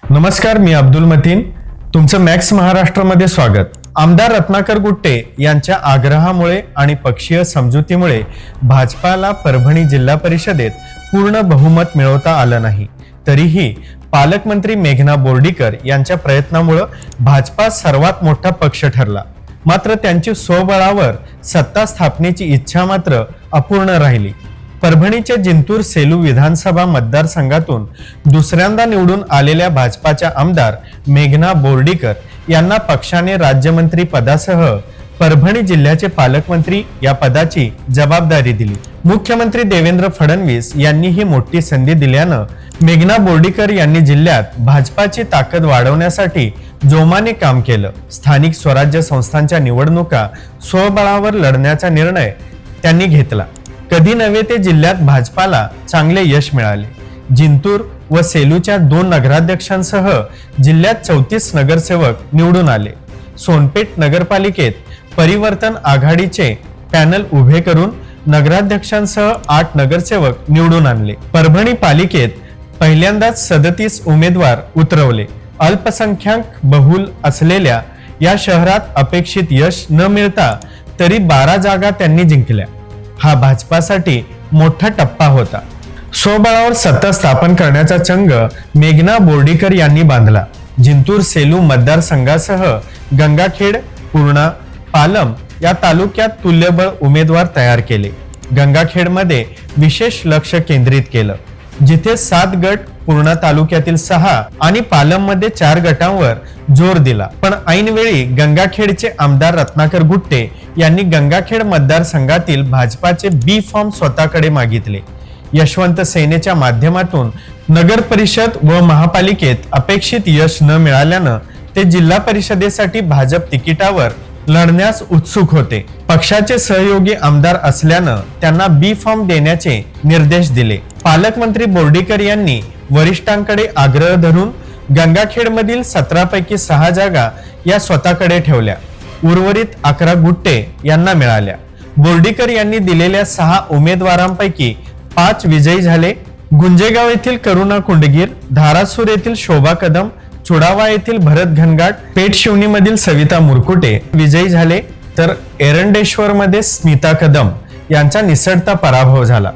नमस्कार, मी अब्दुल मतीन. तुमचं मॅक्स महाराष्ट्रामध्ये स्वागत. आमदार रत्नाकर गुट्टे यांच्या आग्रहामुळे आणि पक्षीय समजुतीमुळे भाजपाला परभणी जिल्हा परिषदेत पूर्ण बहुमत मिळवता आलं नाही. तरीही पालकमंत्री मेघना बोर्डीकर यांच्या प्रयत्नामुळे भाजपा सर्वात मोठा पक्ष ठरला. मात्र त्यांची स्वबळावर सत्ता स्थापनेची इच्छा मात्र अपूर्ण राहिली. परभणीच्या जिंतूर सेलू विधानसभा मतदारसंघातून दुसऱ्यांदा निवडून आलेल्या भाजपाच्या आमदार मेघना बोर्डीकर यांना पक्षाने राज्यमंत्री पदासह परभणी जिल्ह्याचे पालकमंत्री या पदाची जबाबदारी दिली. मुख्यमंत्री देवेंद्र फडणवीस यांनी ही मोठी संधी दिल्यानं मेघना बोर्डीकर यांनी जिल्ह्यात भाजपाची ताकद वाढवण्यासाठी जोमाने काम केलं. स्थानिक स्वराज्य संस्थांच्या निवडणुका स्वबळावर लढण्याचा निर्णय त्यांनी घेतला. कधी नव्हे ते जिल्ह्यात भाजपाला चांगले यश मिळाले. जिंतूर व सेलूच्या 2 नगराध्यक्षांसह जिल्ह्यात 34 नगरसेवक निवडून आले. सोनपेठ नगरपालिकेत परिवर्तन आघाडीचे पॅनल उभे करून नगराध्यक्षांसह 8 नगरसेवक निवडून आणले. परभणी पालिकेत पहिल्यांदाच 37 उमेदवार उतरवले. अल्पसंख्याक बहुल असलेल्या या शहरात अपेक्षित यश न मिळता तरी 12 जागा त्यांनी जिंकल्या. हा भाजपासाठी मोठा टप्पा होता. स्वबळावर सत्ता स्थापन करण्याचा चंग मेघना बोर्डीकर यांनी बांधला. जिंतूर सेलू मतदारसंघासह गंगाखेड, पूर्णा, पालम या तालुक्यात तुल्यबळ उमेदवार तयार केले. गंगाखेडमध्ये विशेष लक्ष केंद्रित केलं, जिथे 7 गट, पूर्णा तालुक्यातील 6 आणि पालममध्ये 4 गटांवर जोर दिला. पण ऐनवेळी गंगाखेडचे आमदार रत्नाकर गुट्टे यांनी गंगाखेड मतदारसंघातील भाजपाचे बी फॉर्म स्वतःकडे मागितले. यशवंत सेनेच्या माध्यमातून नगर परिषद व महापालिकेत अपेक्षित यश न मिळाल्यानं ते जिल्हा परिषदेसाठी भाजप तिकिटावर लढण्यास उत्सुक होते. पक्षाचे सहयोगी आमदार असल्यानं त्यांना बी फॉर्म देण्याचे निर्देश दिले. पालकमंत्री बोर्डीकर यांनी वरिष्ठांकडे आग्रह धरून गंगाखेडमधील 17 पैकी 6 जागा या स्वतःकडे ठेवल्या. उर्वरित 11 गुट्टे यांना मिळाल्या. बोर्डीकर यांनी दिलेल्या 6 उमेदवारांपैकी 5 विजयी झाले. गुंजेगाव येथील करुणा कुंडगीर, धारासूर येथील शोभा कदम, चुडावा येथील भरत घनगाट, पेठशिवनी मधील सविता मुरकुटे विजयी झाले. तर एरंडेश्वर मध्ये स्मिता कदम यांचा निसटता पराभव झाला.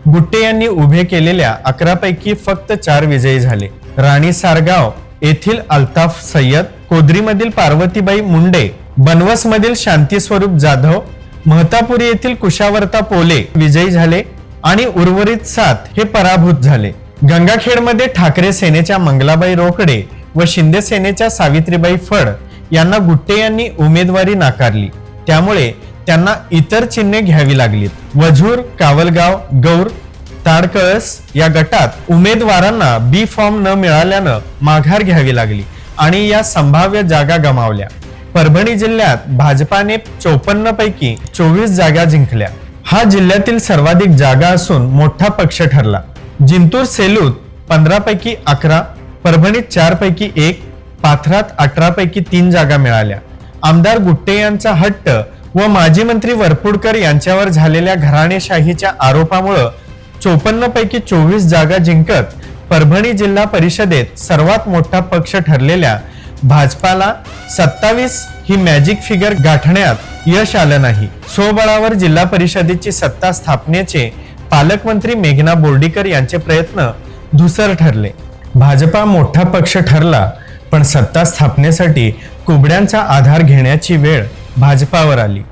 गुट्टे यांनी उभे केलेल्या 11 पैकी फक्त 4 विजयी झाले. राणी सारगाव येथील अल्ताफ सय्यद, कोदरीमधील पार्वतीबाई मुंडे, बनवस मधील शांती स्वरूप जाधव, महतापुरी येथील कुशावर्ता पोले विजयी झाले आणि उर्वरित 7 हे पराभूत झाले. गंगाखेडमध्ये ठाकरे सेनेच्या मंगलाबाई रोकडे व शिंदे सेनेच्या सावित्रीबाई फड यांना गुट्टे यांनी उमेदवारी नाकारली. त्यामुळे त्यांना इतर चिन्हे घ्यावी लागलीत. वझूर, कावलगाव, गौर, ताडकळस या गटात उमेदवारांना बी फॉर्म न मिळाल्यानं माघार घ्यावी लागली आणि या संभाव्य जागा गमावल्या. परभणी जिल्ह्यात भाजपाने 54 पैकी 24 जागा जिंकल्या. हा जिल्ह्यातील सर्वाधिक जागा असून मोठा पक्ष ठरला. जिंतूर सेलूत 15 पैकी 11, परभणीत 4 पैकी 1, पाथरात 18 पैकी 3 जागा मिळाल्या. आमदार गुट्टे यांचा हट्ट व माजी मंत्री वरपुडकर यांच्यावर झालेल्या घराणेशाहीच्या आरोपामुळे 54 पैकी 24 जागा जिंकत परभणी जिल्हा परिषदेत सर्वात मोठा पक्ष ठरलेल्या भाजपाला 27 ही मॅजिक फिगर गाठण्यात यश आलं नाही. स्वबळावर जिल्हा परिषदेची सत्ता स्थापनेचे पालकमंत्री मेघना बोर्डीकर यांचे प्रयत्न धुसर ठरले. भाजपा मोठा पक्ष ठरला, पण सत्ता स्थापनेसाठी कुबड्यांचा आधार घेण्याची वेळ भाजपावर आली.